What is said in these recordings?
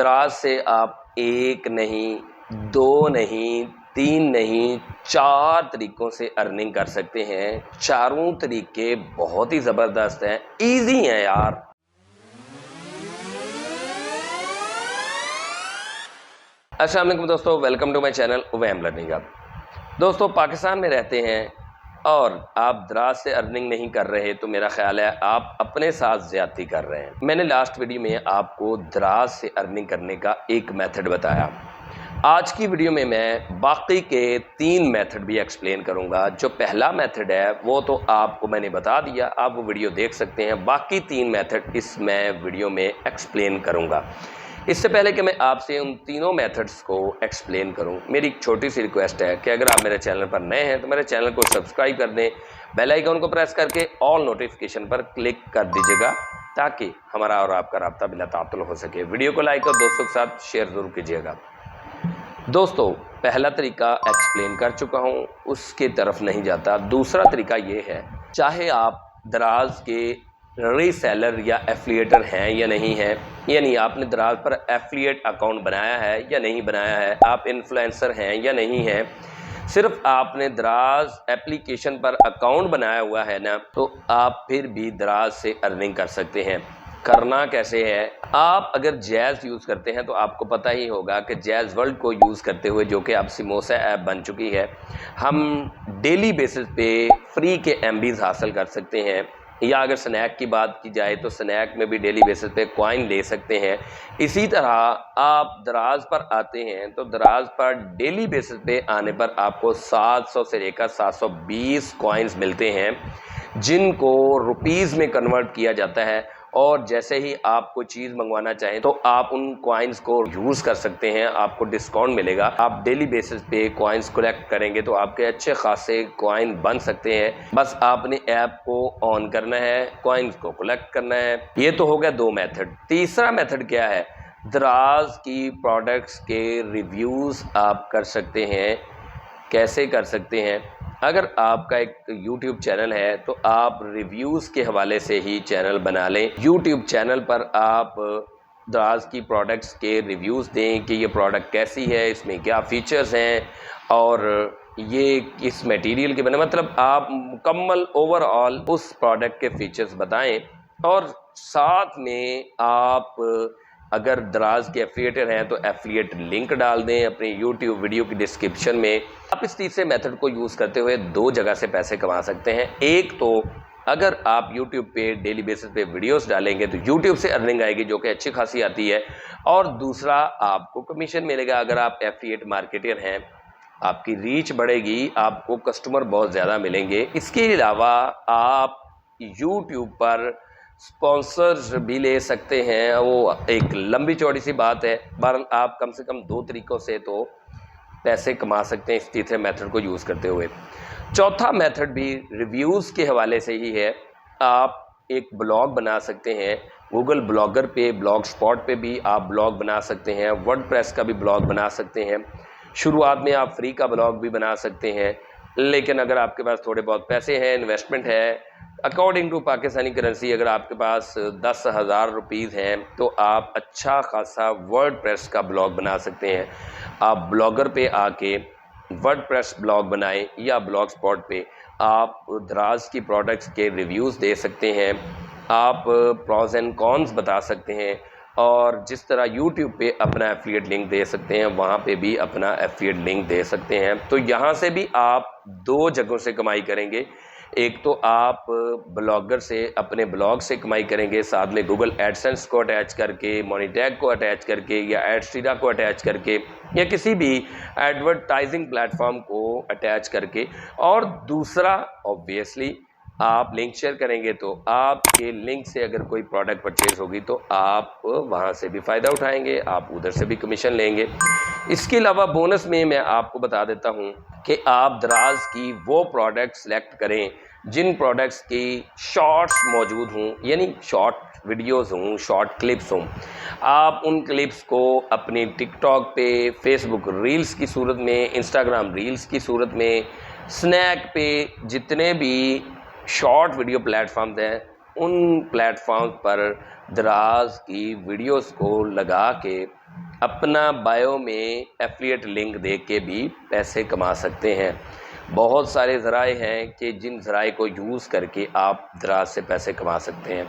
دراز سے آپ ایک نہیں، دو نہیں، تین نہیں، 4 طریقوں سے ارننگ کر سکتے ہیں۔ چاروں طریقے بہت ہی زبردست ہیں، ایزی ہیں یار۔ السلام علیکم دوستو، ویلکم ٹو مائی چینل اویم لرننگ ہب۔ دوستو پاکستان میں رہتے ہیں اور آپ دراز سے ارننگ نہیں کر رہے تو میرا خیال ہے آپ اپنے ساتھ زیادتی کر رہے ہیں۔ میں نے لاسٹ ویڈیو میں آپ کو دراز سے ارننگ کرنے کا ایک میتھڈ بتایا۔ آج کی ویڈیو میں باقی کے 3 میتھڈ بھی ایکسپلین کروں گا۔ جو پہلا میتھڈ ہے وہ تو آپ کو میں نے بتا دیا، آپ وہ ویڈیو دیکھ سکتے ہیں۔ باقی 3 میتھڈ اس میں ویڈیو میں ایکسپلین کروں گا۔ اس سے پہلے کہ میں آپ سے ان تینوں میتھڈز کو ایکسپلین کروں، میری ایک چھوٹی سی ریکویسٹ ہے کہ اگر آپ میرے چینل پر نئے ہیں تو میرے چینل کو سبسکرائب کر دیں، بیل آئیکن کو پریس کر کے آل نوٹیفیکیشن پر کلک کر دیجیے گا تاکہ ہمارا اور آپ کا رابطہ بلا تعطل ہو سکے۔ ویڈیو کو لائک اور دوستوں کے ساتھ شیئر ضرور کیجیے گا۔ دوستو پہلا طریقہ ایکسپلین کر چکا ہوں، اس کی طرف نہیں جاتا۔ دوسرا طریقہ یہ ہے، چاہے آپ دراز کے ری سیلر یا ایفلیٹر ہیں یا نہیں ہیں، یعنی آپ نے دراز پر ایفلیٹ اکاؤنٹ بنایا ہے یا نہیں بنایا ہے، آپ انفلوئنسر ہیں یا نہیں ہیں، صرف آپ نے دراز اپلیکیشن پر اکاؤنٹ بنایا ہوا ہے نا، تو آپ پھر بھی دراز سے ارننگ کر سکتے ہیں۔ کرنا کیسے ہے؟ آپ اگر جیز یوز کرتے ہیں تو آپ کو پتہ ہی ہوگا کہ جیز ورلڈ کو یوز کرتے ہوئے، جو کہ اب سموسا ایپ بن چکی ہے، ہم ڈیلی بیسس پہ فری کے MBs حاصل کر سکتے ہیں۔ یا اگر سنیک کی بات کی جائے تو سنیک میں بھی ڈیلی بیسس پہ کوائن لے سکتے ہیں۔ اسی طرح آپ دراز پر آتے ہیں تو دراز پر ڈیلی بیسس پہ آنے پر آپ کو 700 سے لے کر 720 کوائنز ملتے ہیں، جن کو روپیز میں کنورٹ کیا جاتا ہے، اور جیسے ہی آپ کوئی چیز منگوانا چاہیں تو آپ ان کوائنز کو یوز کر سکتے ہیں، آپ کو ڈسکاؤنٹ ملے گا۔ آپ ڈیلی بیسس پہ کوائنز کلیکٹ کریں گے تو آپ کے اچھے خاصے کوائن بن سکتے ہیں۔ بس آپ نے ایپ کو آن کرنا ہے، کوائنز کو کلیکٹ کرنا ہے۔ یہ تو ہو گیا 2 میتھڈ۔ تیسرا میتھڈ کیا ہے؟ دراز کی پروڈکٹس کے ریویوز آپ کر سکتے ہیں۔ کیسے کر سکتے ہیں؟ اگر آپ کا ایک یوٹیوب چینل ہے تو آپ ریویوز کے حوالے سے ہی چینل بنا لیں۔ یوٹیوب چینل پر آپ دراز کی پروڈکٹس کے ریویوز دیں کہ یہ پروڈکٹ کیسی ہے، اس میں کیا فیچرز ہیں، اور یہ کس میٹیریل کے بنے، مطلب آپ مکمل اوور آل اس پروڈکٹ کے فیچرز بتائیں، اور ساتھ میں آپ اگر دراز کے ایفلیٹر ہیں تو ایفلیٹ لنک ڈال دیں اپنی یوٹیوب ویڈیو کی ڈسکرپشن میں۔ آپ اس تیسرے میتھڈ کو یوز کرتے ہوئے 2 جگہ سے پیسے کما سکتے ہیں۔ ایک تو اگر آپ یوٹیوب پہ ڈیلی بیسس پہ ویڈیوز ڈالیں گے تو یوٹیوب سے ارننگ آئے گی، جو کہ اچھی خاصی آتی ہے، اور دوسرا آپ کو کمیشن ملے گا۔ اگر آپ ایفلیٹ مارکیٹر ہیں، آپ کی ریچ بڑھے گی، آپ کو کسٹمر بہت زیادہ ملیں گے۔ اس کے علاوہ آپ یوٹیوب پر سپانسرز بھی لے سکتے ہیں، وہ ایک لمبی چوڑی سی بات ہے۔ بہرحال آپ کم سے کم 2 طریقوں سے تو پیسے کما سکتے ہیں اس تیسرے میتھڈ کو یوز کرتے ہوئے۔ چوتھا میتھڈ بھی ریویوز کے حوالے سے ہی ہے۔ آپ ایک بلاگ بنا سکتے ہیں، گوگل بلاگر پہ، بلاگ اسپاٹ پہ بھی آپ بلاگ بنا سکتے ہیں، ورڈ پریس کا بھی بلاگ بنا سکتے ہیں۔ شروعات میں آپ فری کا بلاگ بھی بنا سکتے ہیں، لیکن اگر آپ کے پاس تھوڑے بہت پیسے ہیں، انویسٹمنٹ ہے، اکارڈنگ ٹو پاکستانی کرنسی اگر آپ کے پاس 10,000 روپیز ہیں تو آپ اچھا خاصا ورڈ پریس کا بلاگ بنا سکتے ہیں۔ آپ بلاگر پہ آ کے ورڈ پریس بلاگ بنائیں یا بلاگ اسپاٹ پہ آپ دراز کی پروڈکٹس کے ریویوز دے سکتے ہیں، آپ پروز اینڈ کونز بتا سکتے ہیں، اور جس طرح یوٹیوب پہ اپنا ایفلیٹ لنک دے سکتے ہیں، وہاں پہ بھی اپنا ایفلیٹ لنک دے سکتے ہیں۔ تو یہاں سے بھی آپ 2 جگہوں سے کمائی کریں گے۔ ایک تو آپ بلاگر سے اپنے بلاگ سے کمائی کریں گے، ساتھ میں گوگل ایڈسنس کو اٹیچ کر کے، مونی ٹیگ کو اٹیچ کر کے، یا ایڈسٹیرا کو اٹیچ کر کے، یا کسی بھی ایڈورٹائزنگ پلیٹ فارم کو اٹیچ کر کے، اور دوسرا اوبویسلی آپ لنک شیئر کریں گے تو آپ کے لنک سے اگر کوئی پروڈکٹ پرچیز ہوگی تو آپ وہاں سے بھی فائدہ اٹھائیں گے، آپ ادھر سے بھی کمیشن لیں گے۔ اس کے علاوہ بونس میں آپ کو بتا دیتا ہوں کہ آپ دراز کی وہ پروڈکٹ سلیکٹ کریں جن پروڈکٹس کی شارٹس موجود ہوں، یعنی شارٹ ویڈیوز ہوں، شارٹ کلپس ہوں۔ آپ ان کلپس کو اپنی ٹک ٹاک پہ، فیس بک ریلز کی صورت میں، انسٹاگرام ریلز کی صورت میں، سنیک پہ، جتنے بھی شارٹ ویڈیو پلیٹ فارمز ہیں ان پلیٹ فارمز پر دراز کی ویڈیوز کو لگا کے اپنا بایو میں ایفلیٹ لنک دے کے بھی پیسے کما سکتے ہیں۔ بہت سارے ذرائع ہیں کہ جن ذرائع کو یوز کر کے آپ دراز سے پیسے کما سکتے ہیں۔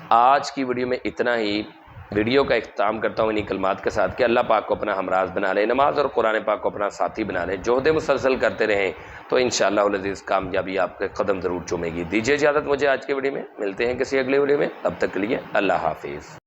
آج کی ویڈیو میں اتنا ہی۔ ویڈیو کا اختتام کرتا ہوں انہی کلمات کے ساتھ کہ اللہ پاک کو اپنا ہمراز بنا لیں، نماز اور قرآن پاک کو اپنا ساتھی بنا لیں، جہد مسلسل کرتے رہیں تو انشاءاللہ العزیز کامیابی آپ کے قدم ضرور چومے گی۔ دیجیے اجازت مجھے آج کی ویڈیو میں، ملتے ہیں کسی اگلے ویڈیو میں، تب تک کے لیے اللہ حافظ۔